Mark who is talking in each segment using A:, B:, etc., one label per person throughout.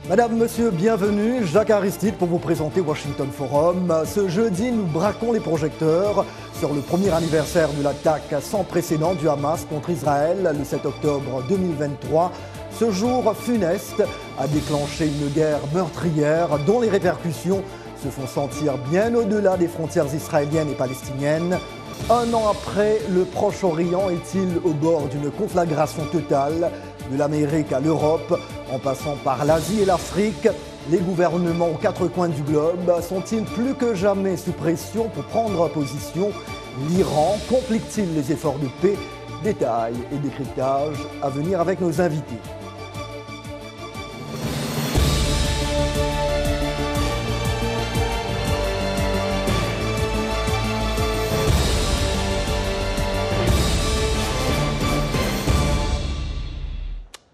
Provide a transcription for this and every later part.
A: Madame, monsieur, bienvenue. Jacques Aristide pour vous présenter Washington Forum. Ce jeudi, nous braquons les projecteurs sur le premier anniversaire de l'attaque sans précédent du Hamas contre Israël le 7 octobre 2023. Ce jour funeste a déclenché une guerre meurtrière dont les répercussions se font sentir bien au-delà des frontières israéliennes et palestiniennes. Un an après, le Proche-Orient est-il au bord d'une conflagration totale? De l'Amérique à l'Europe, en passant par l'Asie et l'Afrique, les gouvernements aux quatre coins du globe sont-ils plus que jamais sous pression pour prendre position? L'Iran complique-t-il les efforts de paix? Détails et décryptage à venir avec nos invités.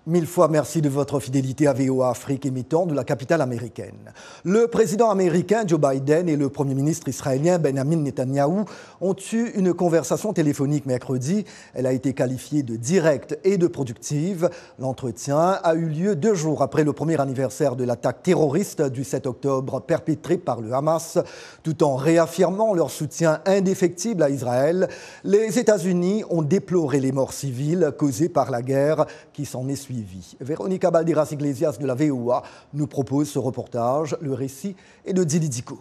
A: Mille fois merci de votre fidélité à VOA Afrique émettant de la capitale américaine. Le président américain Joe Biden et le premier ministre israélien Benjamin Netanyahou ont eu une conversation téléphonique mercredi. Elle a été qualifiée de directe et de productive. L'entretien a eu lieu 2 jours après le premier anniversaire de l'attaque terroriste du 7 octobre perpétrée par le Hamas. Tout en réaffirmant leur soutien indéfectible à Israël, les États-Unis ont déploré les morts civiles causées par la guerre qui s'en est suivie. Véronica Balderas-Iglesias de la VOA nous propose ce reportage. Le récit est de Dili Diko.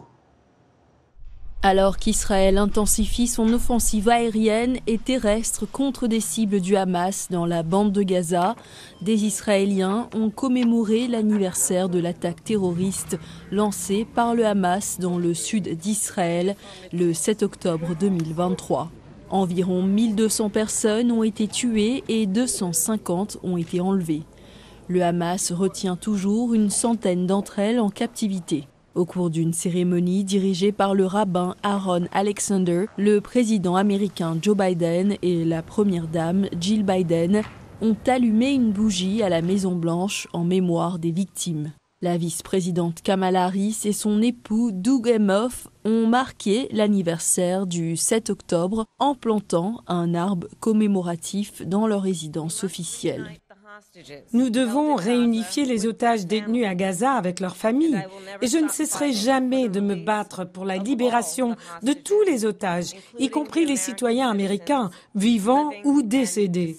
B: Alors qu'Israël intensifie son offensive aérienne et terrestre contre des cibles du Hamas dans la bande de Gaza, des Israéliens ont commémoré l'anniversaire de l'attaque terroriste lancée par le Hamas dans le sud d'Israël le 7 octobre 2023. Environ 1200 personnes ont été tuées et 250 ont été enlevées. Le Hamas retient toujours une centaine d'entre elles en captivité. Au cours d'une cérémonie dirigée par le rabbin Aaron Alexander, le président américain Joe Biden et la première dame Jill Biden ont allumé une bougie à la Maison-Blanche en mémoire des victimes. La vice-présidente Kamala Harris et son époux Doug Emhoff ont marqué l'anniversaire du 7 octobre en plantant un arbre commémoratif dans leur résidence officielle.
C: Nous devons réunifier les otages détenus à Gaza avec leurs familles. Et je ne cesserai jamais de me battre pour la libération de tous les otages, y compris les citoyens américains, vivants ou décédés.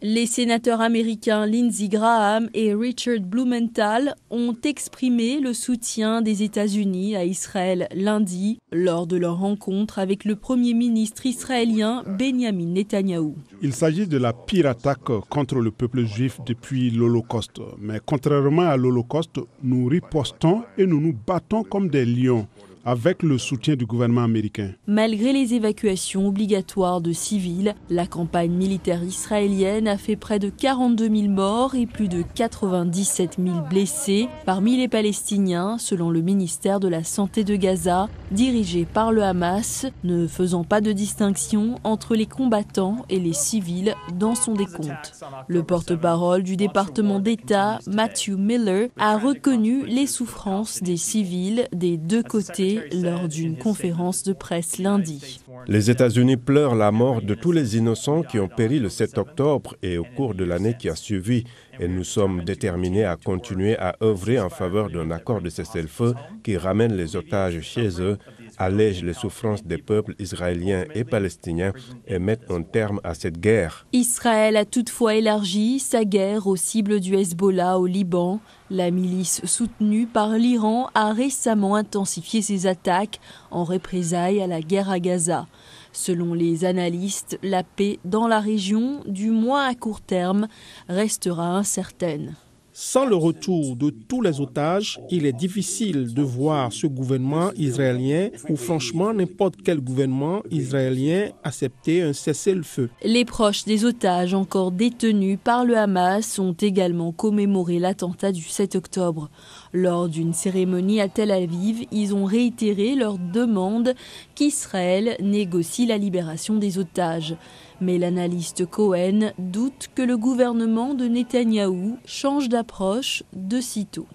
B: Les sénateurs américains Lindsey Graham et Richard Blumenthal ont exprimé le soutien des États-Unis à Israël lundi lors de leur rencontre avec le Premier ministre israélien Benjamin Netanyahou.
D: Il s'agit de la pire attaque contre le peuple juif depuis l'Holocauste. Mais contrairement à l'Holocauste, nous ripostons et nous nous battons comme des lions, avec le soutien du gouvernement américain.
B: Malgré les évacuations obligatoires de civils, la campagne militaire israélienne a fait près de 42 000 morts et plus de 97 000 blessés parmi les Palestiniens, selon le ministère de la Santé de Gaza, dirigé par le Hamas, ne faisant pas de distinction entre les combattants et les civils dans son décompte. Le porte-parole du département d'État, Matthew Miller, a reconnu les souffrances des civils des deux côtés lors d'une conférence de presse lundi.
E: Les États-Unis pleurent la mort de tous les innocents qui ont péri le 7 octobre et au cours de l'année qui a suivi. Et nous sommes déterminés à continuer à œuvrer en faveur d'un accord de cessez-le-feu qui ramène les otages chez eux, allège les souffrances des peuples israéliens et palestiniens et mette un terme à cette guerre.
B: Israël a toutefois élargi sa guerre aux cibles du Hezbollah au Liban. La milice soutenue par l'Iran a récemment intensifié ses attaques en représailles à la guerre à Gaza. Selon les analystes, la paix dans la région, du moins à court terme, restera incertaine.
F: Sans le retour de tous les otages, il est difficile de voir ce gouvernement israélien ou franchement n'importe quel gouvernement israélien accepter un cessez-le-feu.
B: Les proches des otages encore détenus par le Hamas ont également commémoré l'attentat du 7 octobre. Lors d'une cérémonie à Tel Aviv, ils ont réitéré leur demande qu'Israël négocie la libération des otages. Mais l'analyste Cohen doute que le gouvernement de Netanyahou change d'approche de sitôt.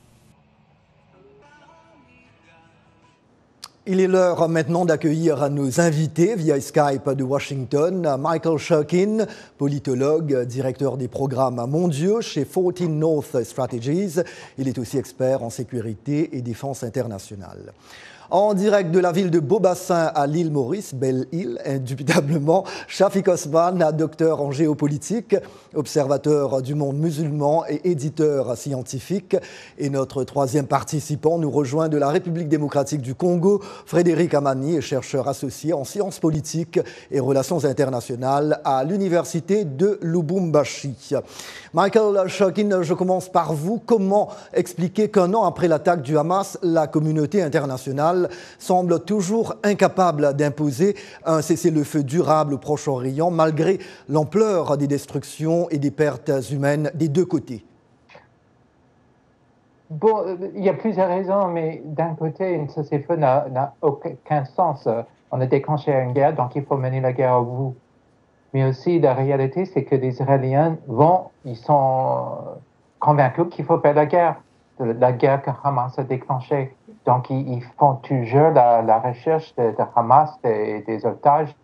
A: Il est l'heure maintenant d'accueillir nos invités via Skype de Washington. Michael Shurkin, politologue, directeur des programmes mondiaux chez 14 North Strategies. Il est aussi expert en sécurité et défense internationale. En direct de la ville de Beaubassin à l'île Maurice, Belle-Île, indubitablement, Shafik Osman, docteur en géopolitique, observateur du monde musulman et éditeur scientifique. Et notre troisième participant nous rejoint de la République démocratique du Congo, Frédéric Amani, chercheur associé en sciences politiques et relations internationales à l'université de Lubumbashi. Michael Shurkin, je commence par vous. Comment expliquer qu'un an après l'attaque du Hamas, la communauté internationale semble toujours incapable d'imposer un cessez-le-feu durable au Proche-Orient, malgré l'ampleur des destructions et des pertes humaines des deux côtés?
G: Bon, il y a plusieurs raisons, mais d'un côté, un cessez-le-feu n'a aucun sens. On a déclenché une guerre, donc il faut mener la guerre au bout. Mais aussi, la réalité, c'est que les Israéliens ils sont convaincus qu'il faut faire la guerre que Hamas a déclenchée. Donc, ils font toujours la recherche de Hamas, des otages.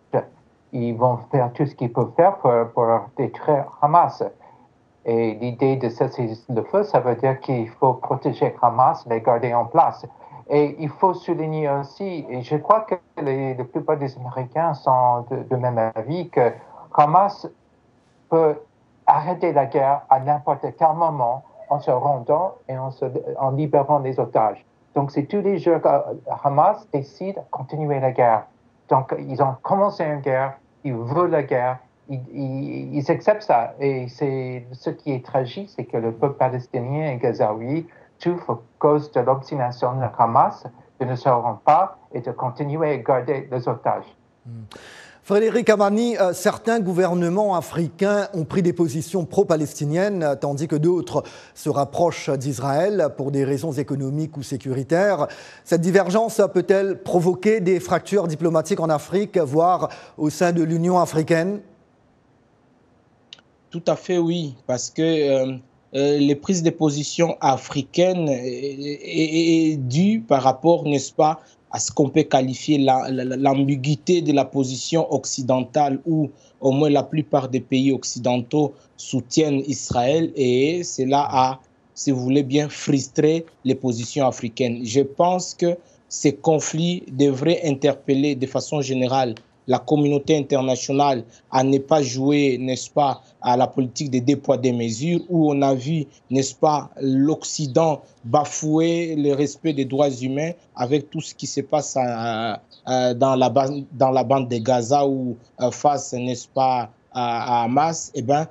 G: Ils vont faire tout ce qu'ils peuvent faire pour détruire Hamas. Et l'idée de cesser le feu, ça veut dire qu'il faut protéger Hamas, les garder en place. Et il faut souligner aussi, et je crois que la plupart des Américains sont de même avis, que Hamas peut arrêter la guerre à n'importe quel moment en se rendant et en libérant les otages. Donc, c'est tous les jours que Hamas décide de continuer la guerre. Donc, ils ont commencé une guerre, ils veulent la guerre, ils acceptent ça. Et ce qui est tragique, c'est que le peuple palestinien et gazaoui, tout à cause de l'obstination de Hamas, de ne se rendre pas et de continuer à garder les otages.
A: Frédéric Amani, certains gouvernements africains ont pris des positions pro-palestiniennes, tandis que d'autres se rapprochent d'Israël pour des raisons économiques ou sécuritaires. Cette divergence peut-elle provoquer des fractures diplomatiques en Afrique, voire au sein de l'Union africaine?
H: Tout à fait, oui, parce que les prises de position africaines est due par rapport, n'est-ce pas, à ce qu'on peut qualifier l'ambiguïté de la position occidentale, où au moins la plupart des pays occidentaux soutiennent Israël, et cela a, si vous voulez bien, frustré les positions africaines. Je pense que ces conflits devraient interpeller de façon générale la communauté internationale à ne pas jouer, n'est-ce pas, à la politique des deux poids, deux mesures, où on a vu, n'est-ce pas, l'Occident bafouer le respect des droits humains avec tout ce qui se passe dans la bande de Gaza ou face, n'est-ce pas, à Hamas. Eh bien,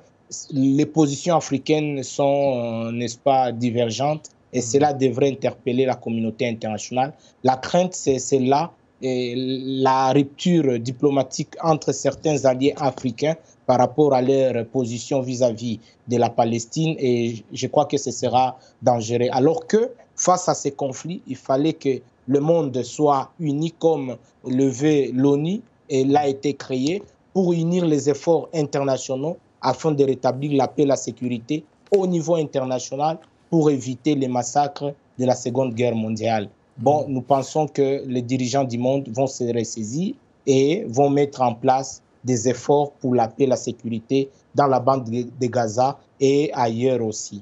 H: les positions africaines sont, n'est-ce pas, divergentes, et cela devrait interpeller la communauté internationale. La crainte, c'est là, et la rupture diplomatique entre certains alliés africains par rapport à leur position vis-à-vis de la Palestine, et je crois que ce sera dangereux. Alors que face à ces conflits, il fallait que le monde soit uni comme le veut l'ONU, et l'a été créé pour unir les efforts internationaux afin de rétablir la paix et la sécurité au niveau international pour éviter les massacres de la Seconde Guerre mondiale. Bon, nous pensons que les dirigeants du monde vont se ressaisir et vont mettre en place des efforts pour la paix et la sécurité dans la bande de Gaza et ailleurs aussi.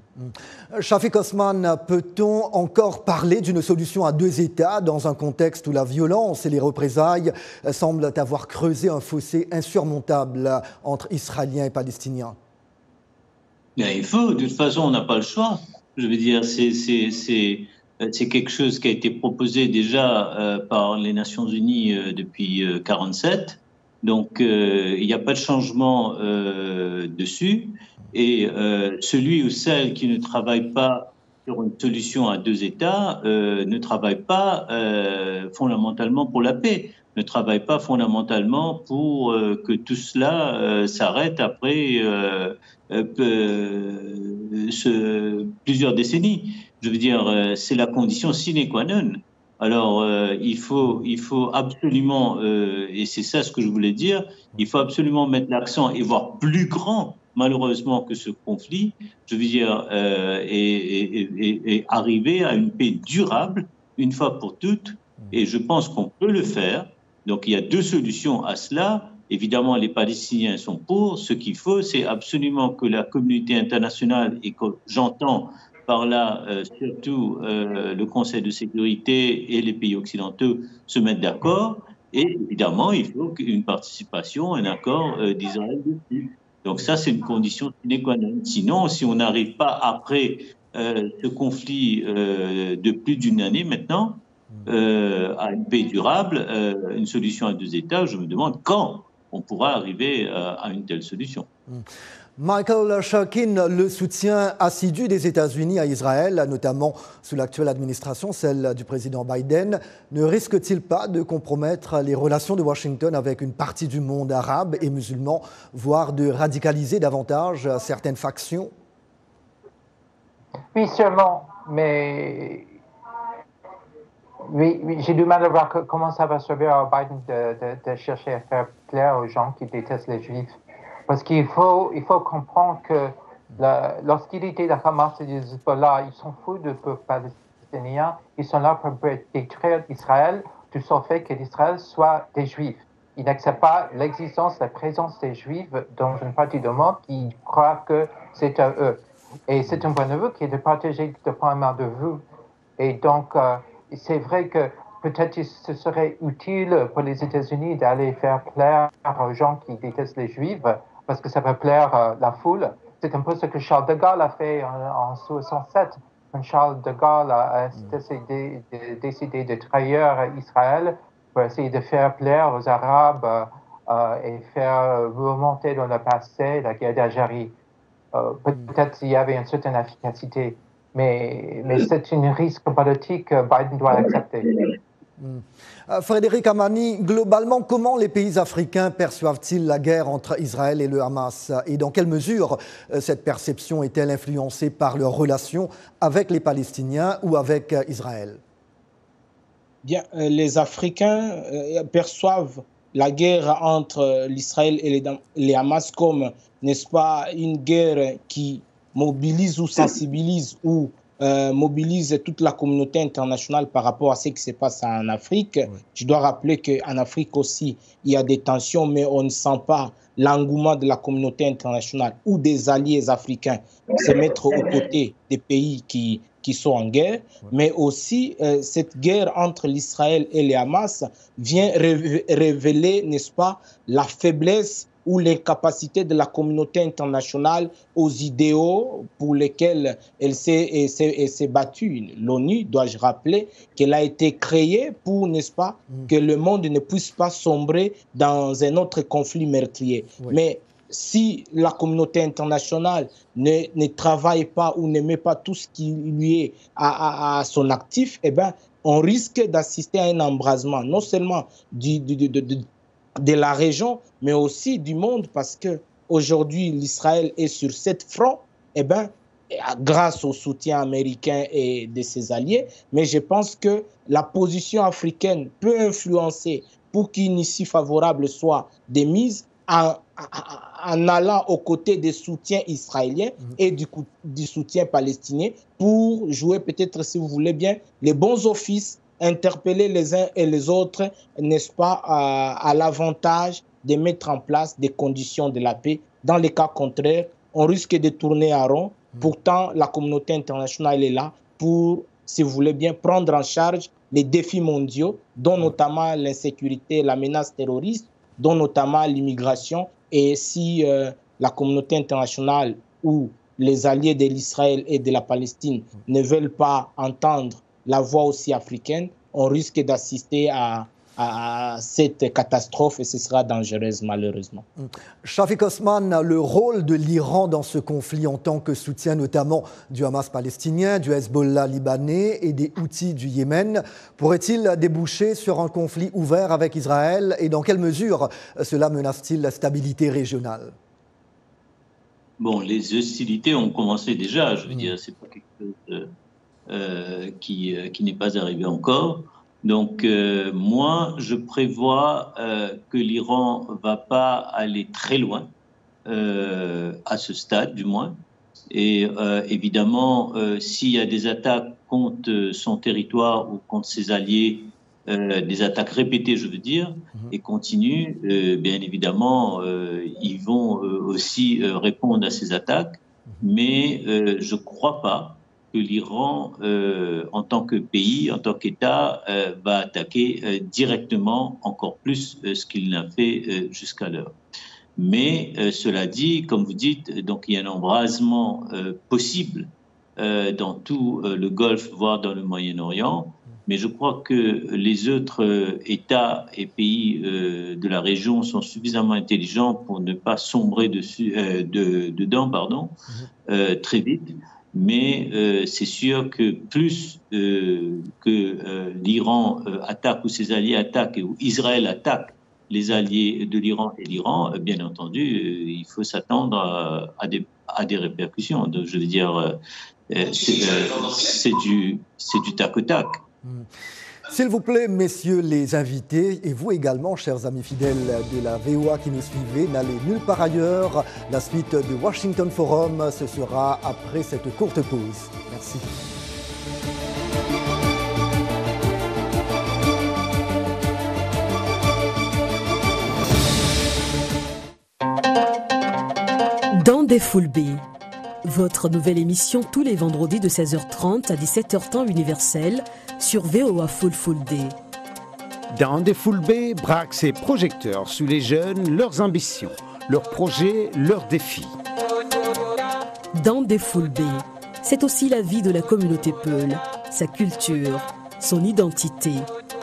A: Shafik Osman, peut-on encore parler d'une solution à deux États dans un contexte où la violence et les représailles semblent avoir creusé un fossé insurmontable entre Israéliens et Palestiniens?
I: Bien, il faut, de toute façon, on n'a pas le choix. Je veux dire, c'est quelque chose qui a été proposé déjà par les Nations Unies depuis 1947. Donc, il n'y a pas de changement dessus. Et celui ou celle qui ne travaille pas sur une solution à deux États ne travaille pas fondamentalement pour la paix, ne travaille pas fondamentalement pour que tout cela s'arrête après plusieurs décennies. Je veux dire, c'est la condition sine qua non. Alors, il faut absolument, et c'est ça ce que je voulais dire, il faut absolument mettre l'accent et voir plus grand, malheureusement, que ce conflit, je veux dire, et arriver à une paix durable, une fois pour toutes, Et je pense qu'on peut le faire. Donc, il y a deux solutions à cela. Évidemment, les Palestiniens sont pour. Ce qu'il faut, c'est absolument que la communauté internationale, et que j'entends par là surtout le Conseil de sécurité et les pays occidentaux, se mettent d'accord. Et évidemment, il faut une participation, un accord d'Israël dessus. Donc ça, c'est une condition sine qua non. Sinon, si on n'arrive pas après ce conflit de plus d'une année maintenant, à une paix durable, une solution à deux États, je me demande quand on pourra arriver à une telle solution.
A: Michael Sherkin, le soutien assidu des États-Unis à Israël, notamment sous l'actuelle administration, celle du président Biden, ne risque-t-il pas de compromettre les relations de Washington avec une partie du monde arabe et musulman, voire de radicaliser davantage certaines factions?
G: Oui, sûrement, mais oui, j'ai du mal à voir comment ça va servir à Biden de chercher à faire clair aux gens qui détestent les Juifs. Parce qu'il faut comprendre que lorsqu'il était de Hamas et du Hezbollah, ils s'en foutent du peuple palestinien. Ils sont là pour détruire Israël, du seul fait que l'Israël soit des Juifs. Ils n'acceptent pas l'existence, la présence des Juifs dans une partie du monde qui croit que c'est à eux. Et c'est un point de vue qui est de partager de point de vue. Et donc, c'est vrai que peut-être ce serait utile pour les États-Unis d'aller faire plaire aux gens qui détestent les Juifs, parce que ça va plaire la foule. C'est un peu ce que Charles de Gaulle a fait en 1967. Quand Charles de Gaulle a décidé de trahir Israël pour essayer de faire plaire aux Arabes et faire remonter dans le passé la guerre d'Algérie. Peut-être qu'il y avait une certaine efficacité, mais c'est un risque politique que Biden doit accepter.
A: Frédéric Amani, globalement, comment les pays africains perçoivent-ils la guerre entre Israël et le Hamas? Et dans quelle mesure cette perception est-elle influencée par leurs relations avec les Palestiniens ou avec Israël?
H: Bien, les Africains perçoivent la guerre entre l'Israël et les Hamas comme, n'est-ce pas, une guerre qui mobilise ou sensibilise ou mobilise toute la communauté internationale par rapport à ce qui se passe en Afrique. Oui. Je dois rappeler qu'en Afrique aussi, il y a des tensions, mais on ne sent pas l'engouement de la communauté internationale ou des alliés africains se mettre aux côtés des pays qui sont en guerre. Oui. Mais aussi, cette guerre entre l'Israël et les Hamas vient révéler, n'est-ce pas, la faiblesse ou l'incapacité de la communauté internationale aux idéaux pour lesquels elle s'est battue. L'ONU, dois-je rappeler, qu'elle a été créée pour, n'est-ce pas, que le monde ne puisse pas sombrer dans un autre conflit meurtrier. Oui. Mais si la communauté internationale ne travaille pas ou ne met pas tout ce qui lui est à son actif, eh ben, on risque d'assister à un embrasement, non seulement de la région, mais aussi du monde, parce que aujourd'hui l'Israël est sur 7 fronts, eh ben, grâce au soutien américain et de ses alliés. Mais je pense que la position africaine peut influencer pour qu'une issue favorable soit démise en allant aux côtés des soutiens israéliens et du soutien palestinien pour jouer peut-être, si vous voulez bien, les bons offices, interpeller les uns et les autres, n'est-ce pas, à l'avantage de mettre en place des conditions de la paix. Dans les cas contraires, on risque de tourner à rond. Pourtant, la communauté internationale est là pour, si vous voulez bien, prendre en charge les défis mondiaux, dont notamment l'insécurité, la menace terroriste, dont notamment l'immigration. Et si la communauté internationale ou les alliés de l'Israël et de la Palestine ne veulent pas entendre la voix aussi africaine, on risque d'assister à cette catastrophe et ce sera dangereux malheureusement.
A: Shafik Osman, le rôle de l'Iran dans ce conflit en tant que soutien notamment du Hamas palestinien, du Hezbollah libanais et des Houthis du Yémen, pourrait-il déboucher sur un conflit ouvert avec Israël et dans quelle mesure cela menace-t-il la stabilité régionale?
I: Bon, les hostilités ont commencé déjà, je veux dire, c'est pas quelque chose qui n'est pas arrivé encore. Donc, moi, je prévois que l'Iran ne va pas aller très loin, à ce stade du moins. Et évidemment, s'il y a des attaques contre son territoire ou contre ses alliés, des attaques répétées, je veux dire, et continuent, bien évidemment, ils vont aussi répondre à ces attaques, mais je ne crois pas que l'Iran, en tant que pays, en tant qu'État, va attaquer directement encore plus ce qu'il n'a fait jusqu'à l'heure. Mais cela dit, comme vous dites, donc il y a un embrasement possible dans tout le Golfe, voire dans le Moyen-Orient. Mais je crois que les autres États et pays de la région sont suffisamment intelligents pour ne pas sombrer dedans très vite. Mais c'est sûr que plus que l'Iran attaque ou ses alliés attaquent ou Israël attaque les alliés de l'Iran et l'Iran, bien entendu, il faut s'attendre à des répercussions. Donc, je veux dire, c'est du tac au tac.
A: S'il vous plaît, messieurs les invités, et vous également, chers amis fidèles de la VOA qui nous suivez, n'allez nulle part ailleurs. La suite de Washington Forum, ce sera après cette courte pause. Merci.
J: Dans des Full B, votre nouvelle émission tous les vendredis de 16h30 à 17h temps universel sur VOA Full D.
K: Dans des Full B braque ses projecteurs sur les jeunes, leurs ambitions, leurs projets, leurs défis.
J: Dans des Full B, c'est aussi la vie de la communauté Peul, sa culture, son identité,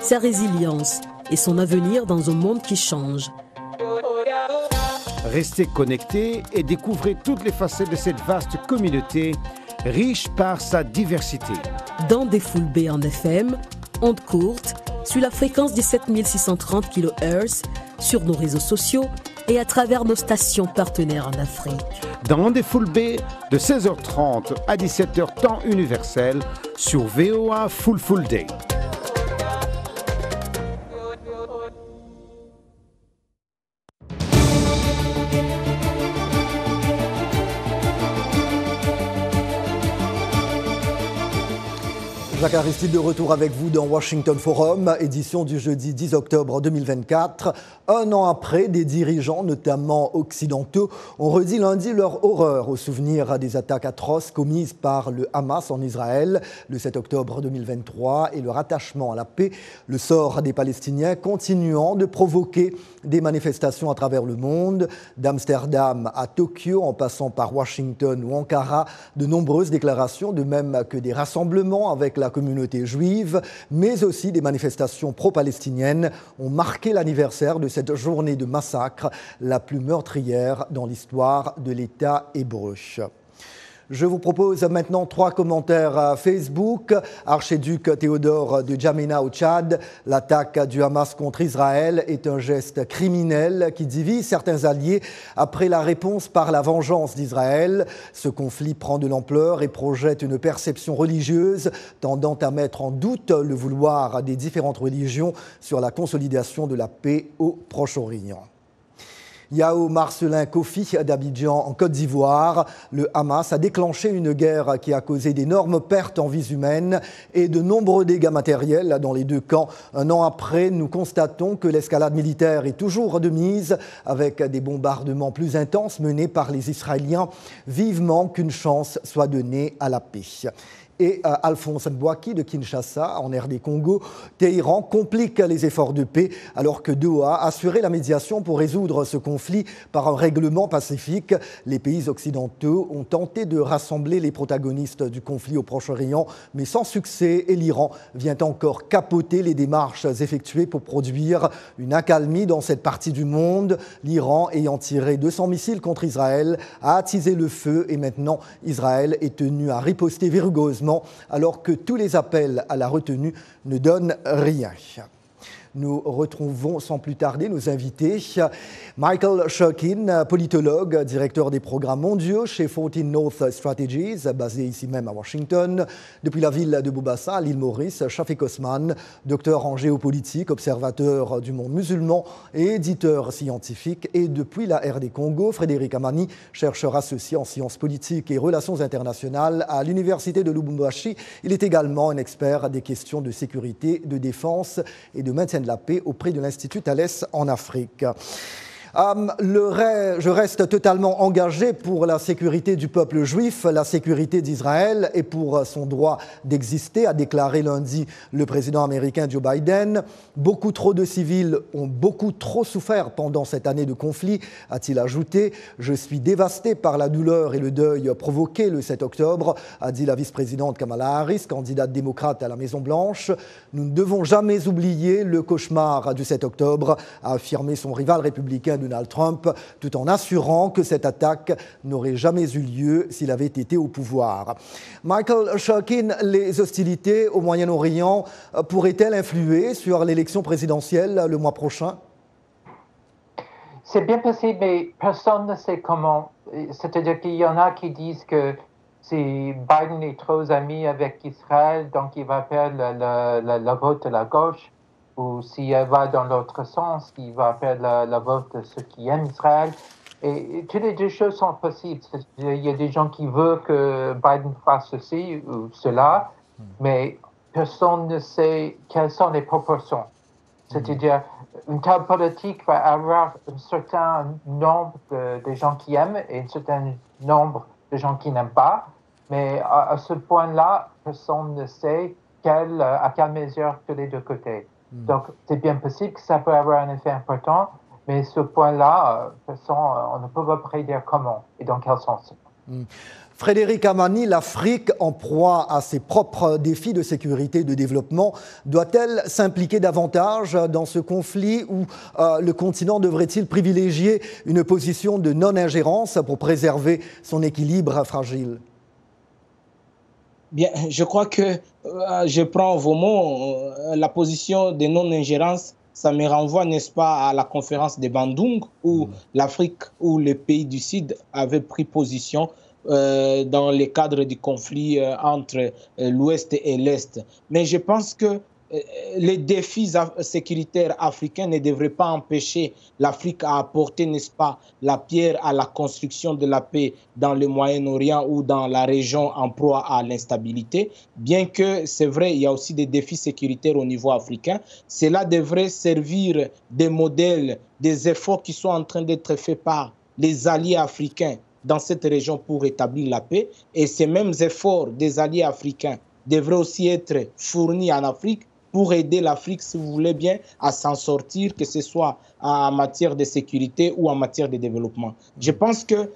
J: sa résilience et son avenir dans un monde qui change.
K: Restez connectés et découvrez toutes les facettes de cette vaste communauté, riche par sa diversité.
J: Dans des Full B en FM, ondes courtes, sur la fréquence des 7630 kHz, sur nos réseaux sociaux et à travers nos stations partenaires en Afrique.
K: Dans des Full B de 16h30 à 17h temps universel sur VOA Full Day.
A: Jacques Aristide de retour avec vous dans Washington Forum, édition du jeudi 10 octobre 2024. Un an après, des dirigeants, notamment occidentaux, ont redit lundi leur horreur au souvenir des attaques atroces commises par le Hamas en Israël le 7 octobre 2023 et leur attachement à la paix, le sort des Palestiniens continuant de provoquer des manifestations à travers le monde, d'Amsterdam à Tokyo en passant par Washington ou Ankara, de nombreuses déclarations, de même que des rassemblements avec la communauté juive, mais aussi des manifestations pro-palestiniennes ont marqué l'anniversaire de cette journée de massacre, la plus meurtrière dans l'histoire de l'État hébreu. Je vous propose maintenant 3 commentaires Facebook. Archiduc Théodore de Djamena au Tchad, l'attaque du Hamas contre Israël est un geste criminel qui divise certains alliés après la réponse par la vengeance d'Israël. Ce conflit prend de l'ampleur et projette une perception religieuse tendant à mettre en doute le vouloir des différentes religions sur la consolidation de la paix au Proche-Orient. Yao Marcelin Kofi d'Abidjan en Côte d'Ivoire. Le Hamas a déclenché une guerre qui a causé d'énormes pertes en vies humaines et de nombreux dégâts matériels dans les deux camps. Un an après, nous constatons que l'escalade militaire est toujours de mise avec des bombardements plus intenses menés par les Israéliens. Vivement qu'une chance soit donnée à la paix. Et Alphonse Mbouaki de Kinshasa, en RD Congo, Téhéran complique les efforts de paix alors que Doha a assuré la médiation pour résoudre ce conflit par un règlement pacifique. Les pays occidentaux ont tenté de rassembler les protagonistes du conflit au Proche-Orient, mais sans succès, et l'Iran vient encore capoter les démarches effectuées pour produire une accalmie dans cette partie du monde. L'Iran, ayant tiré 200 missiles contre Israël, a attisé le feu et maintenant Israël est tenu à riposter virtuosement alors que tous les appels à la retenue ne donnent rien. Nous retrouvons sans plus tarder nos invités. Michael Shurkin, politologue, directeur des programmes mondiaux chez 14 North Strategies, basé ici même à Washington. Depuis la ville de Bobassa, à l'île Maurice, Shafik Osman, docteur en géopolitique, observateur du monde musulman et éditeur scientifique. Et depuis la RD Congo, Frédéric Amani, chercheur associé en sciences politiques et relations internationales à l'université de Lubumbashi. Il est également un expert des questions de sécurité, de défense et de maintien de la paix auprès de l'Institut Thalès en Afrique. Je reste totalement engagé pour la sécurité du peuple juif, la sécurité d'Israël et pour son droit d'exister, a déclaré lundi le président américain Joe Biden. Beaucoup trop de civils ont beaucoup trop souffert pendant cette année de conflit, a-t-il ajouté. Je suis dévasté par la douleur et le deuil provoqués le 7 octobre, a dit la vice-présidente Kamala Harris, candidate démocrate à la Maison-Blanche. Nous ne devons jamais oublier le cauchemar du 7 octobre, a affirmé son rival républicain Donald Trump, tout en assurant que cette attaque n'aurait jamais eu lieu s'il avait été au pouvoir. Michael Shurkin, les hostilités au Moyen-Orient pourraient-elles influer sur l'élection présidentielle le mois prochain?
G: C'est bien possible, mais personne ne sait comment. C'est-à-dire qu'il y en a qui disent que si Biden est trop ami avec Israël, donc il va perdre la vote de la gauche. Ou si elle va dans l'autre sens, qui va perdre la vote de ceux qui aiment Israël. Et toutes les deux choses sont possibles. Il y a des gens qui veulent que Biden fasse ceci ou cela, mais personne ne sait quelles sont les proportions. C'est-à-dire, une table politique va avoir un certain nombre de gens qui aiment et un certain nombre de gens qui n'aiment pas. Mais à ce point-là, personne ne sait à quelle mesure que les deux côtés. Donc, c'est bien possible que ça peut avoir un effet important, mais ce point-là, on ne peut pas prédire comment et dans quel sens.
A: Frédéric Amani, l'Afrique, en proie à ses propres défis de sécurité et de développement, doit-elle s'impliquer davantage dans ce conflit ou le continent devrait-il privilégier une position de non-ingérence pour préserver son équilibre fragile?
H: Bien, je crois que je prends vos mots, la position de non-ingérence, ça me renvoie, n'est-ce pas, à la conférence de Bandung où l'Afrique, où les pays du Sud avaient pris position dans le cadre du conflit entre l'Ouest et l'Est. Mais je pense que les défis sécuritaires africains ne devraient pas empêcher l'Afrique à apporter, n'est-ce pas, la pierre à la construction de la paix dans le Moyen-Orient ou dans la région en proie à l'instabilité. Bien que, c'est vrai, il y a aussi des défis sécuritaires au niveau africain. Cela devrait servir des modèles, des efforts qui sont en train d'être faits par les alliés africains dans cette région pour établir la paix. Et ces mêmes efforts des alliés africains devraient aussi être fournis en Afrique pour aider l'Afrique, si vous voulez bien, à s'en sortir, que ce soit en matière de sécurité ou en matière de développement. Je pense que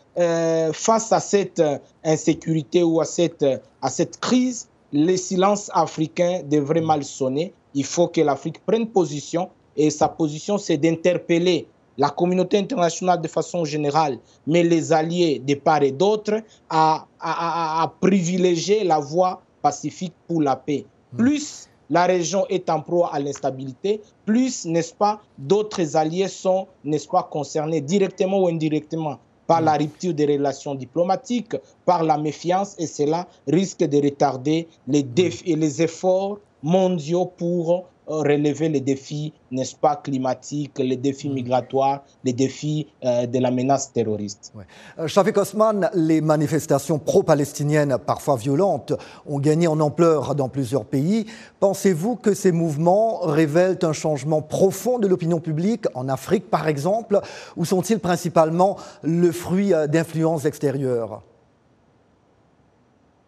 H: face à cette insécurité ou à cette crise, les silences africains devraient mal sonner. Il faut que l'Afrique prenne position et sa position, c'est d'interpeller la communauté internationale de façon générale, mais les alliés de part et d'autre, à privilégier la voie pacifique pour la paix. Plus la région est en proie à l'instabilité, plus, n'est-ce pas, d'autres alliés sont, n'est-ce pas, concernés directement ou indirectement par la rupture des relations diplomatiques, par la méfiance, et cela risque de retarder les efforts mondiaux pour relever les défis, n'est-ce pas, climatiques, les défis migratoires, les défis de la menace terroriste.
A: Shafik Osman, les manifestations pro-palestiniennes, parfois violentes, ont gagné en ampleur dans plusieurs pays. Pensez-vous que ces mouvements révèlent un changement profond de l'opinion publique, en Afrique par exemple, ou sont-ils principalement le fruit d'influences extérieures ?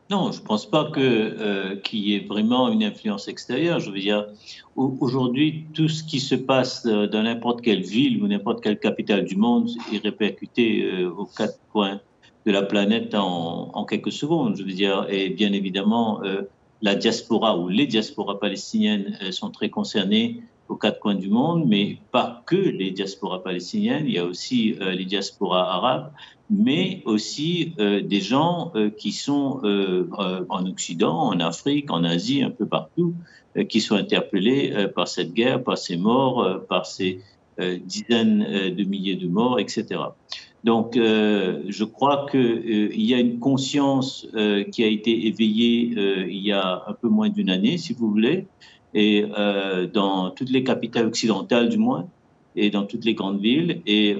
I: Non, je ne pense pas qu'il y ait vraiment une influence extérieure. Je veux dire, aujourd'hui, tout ce qui se passe dans n'importe quelle ville ou n'importe quelle capitale du monde est répercuté aux quatre coins de la planète en quelques secondes. Je veux dire, et bien évidemment, la diaspora ou les diasporas palestiniennes sont très concernées aux quatre coins du monde, mais pas que les diasporas palestiniennes, il y a aussi les diasporas arabes, mais aussi des gens qui sont en Occident, en Afrique, en Asie, un peu partout, qui sont interpellés par cette guerre, par ces morts, par ces dizaines de milliers de morts, etc. Donc, je crois qu'il y a une conscience qui a été éveillée il y a un peu moins d'une année, si vous voulez, et dans toutes les capitales occidentales du moins, et dans toutes les grandes villes. Et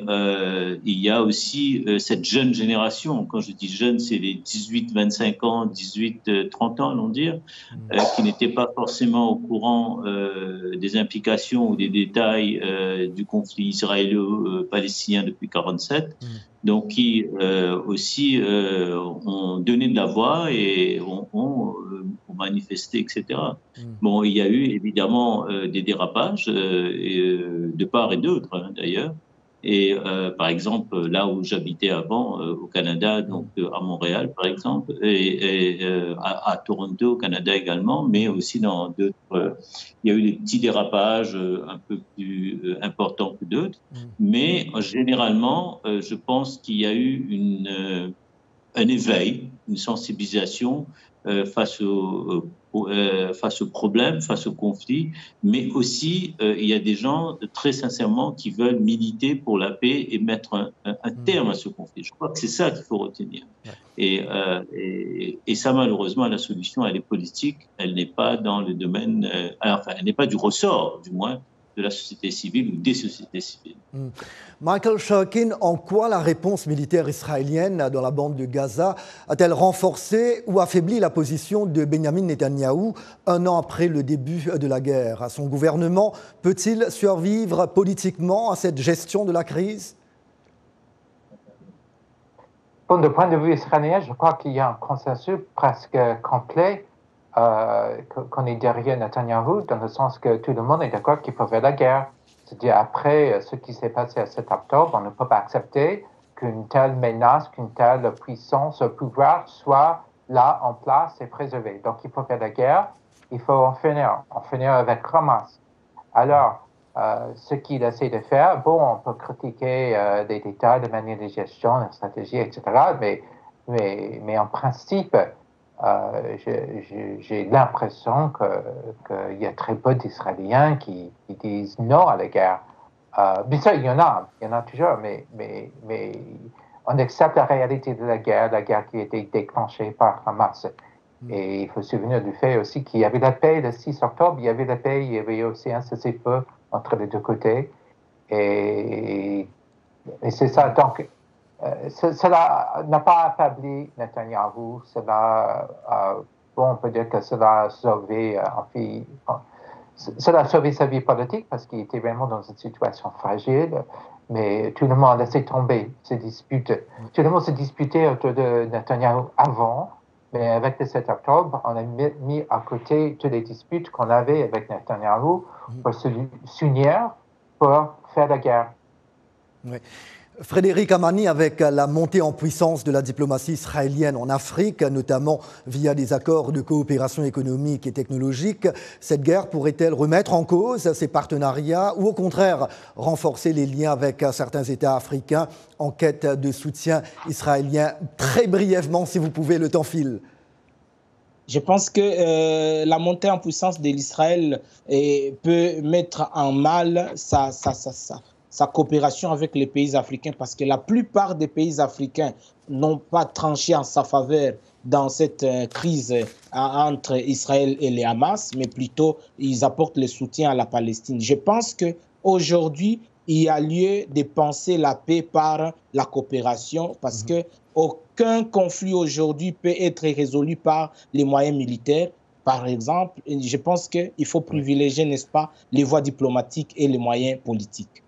I: il y a aussi cette jeune génération, quand je dis jeune, c'est les 18-25 ans, 18-30 ans, allons dire, qui n'étaient pas forcément au courant des implications ou des détails du conflit israélo-palestinien depuis 1947. Donc qui aussi ont donné de la voix et ont manifesté, etc. Bon, il y a eu évidemment des dérapages de part et d'autre, hein, d'ailleurs. Et par exemple, là où j'habitais avant, au Canada, donc à Montréal, par exemple, et à Toronto, au Canada également, mais aussi dans d'autres. Il y a eu des petits dérapages un peu plus importants que d'autres. Mais généralement, je pense qu'il y a eu un éveil, une sensibilisation face aux problèmes, face aux conflits, mais aussi il y a des gens très sincèrement qui veulent militer pour la paix et mettre un terme à ce conflit. Je crois que c'est ça qu'il faut retenir. Et ça, malheureusement, la solution, elle est politique, elle n'est pas dans le domaine, enfin, elle n'est pas du ressort, du moins, de la société civile ou des sociétés civiles.
A: Michael Shurkin, en quoi la réponse militaire israélienne dans la bande de Gaza a-t-elle renforcé ou affaibli la position de Benjamin Netanyahou un an après le début de la guerre? Son gouvernement peut-il survivre politiquement à cette gestion de la crise?
G: Bon, du point de vue israélien, je crois qu'il y a un consensus presque complet qu'on est derrière Netanyahou, dans le sens que tout le monde est d'accord qu'il faut faire la guerre. C'est-à-dire, après ce qui s'est passé à 7 octobre, on ne peut pas accepter qu'une telle menace, qu'une telle puissance, pouvoir soit là, en place et préservée. Donc, il faut faire la guerre, il faut en finir avec Hamas. Alors, ce qu'il essaie de faire, bon, on peut critiquer des détails, de manière de gestion, de stratégie, etc., mais en principe, j'ai l'impression qu'il y a très peu d'Israéliens qui disent non à la guerre. Bien sûr, il y en a toujours, mais on accepte la réalité de la guerre qui a été déclenchée par Hamas. Et il faut se souvenir du fait aussi qu'il y avait la paix le 6 octobre, il y avait la paix, il y avait aussi un cessez-le-feu entre les deux côtés. Et c'est ça. Donc, cela n'a pas affaibli Netanyahou. On peut dire que cela a sauvé, sa vie politique parce qu'il était vraiment dans une situation fragile. Mais tout le monde a laissé tomber ces disputes. Tout le monde se disputait autour de Netanyahou avant, mais avec le 7 octobre, on a mis à côté toutes les disputes qu'on avait avec Netanyahou pour s'unir pour faire la guerre.
A: Oui. Frédéric Amani, avec la montée en puissance de la diplomatie israélienne en Afrique, notamment via des accords de coopération économique et technologique, cette guerre pourrait-elle remettre en cause ces partenariats ou au contraire renforcer les liens avec certains États africains en quête de soutien israélien? Très brièvement, si vous pouvez, le temps file.
H: Je pense que la montée en puissance de l'Israël peut mettre en mal sa coopération avec les pays africains, parce que la plupart des pays africains n'ont pas tranché en sa faveur dans cette crise entre Israël et les Hamas, mais plutôt ils apportent le soutien à la Palestine. Je pense qu'aujourd'hui, il y a lieu de penser la paix par la coopération, parce que aucun conflit aujourd'hui peut être résolu par les moyens militaires. Par exemple, je pense qu'il faut privilégier, n'est-ce pas, les voies diplomatiques et les moyens politiques.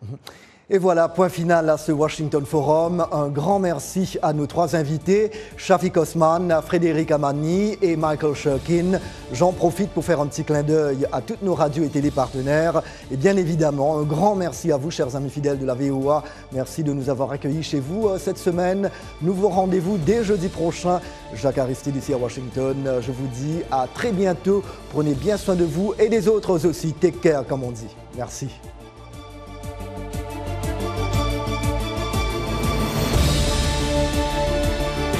A: Et voilà, point final à ce Washington Forum. Un grand merci à nos 3 invités, Shafik Osman, Frédéric Amani et Michael Shirkin. J'en profite pour faire un petit clin d'œil à toutes nos radios et télé partenaires. Et bien évidemment, un grand merci à vous, chers amis fidèles de la VOA. Merci de nous avoir accueillis chez vous cette semaine. Nouveau rendez-vous dès jeudi prochain. Jacques Aristide ici à Washington. Je vous dis à très bientôt. Prenez bien soin de vous et des autres aussi. Take care, comme on dit. Merci.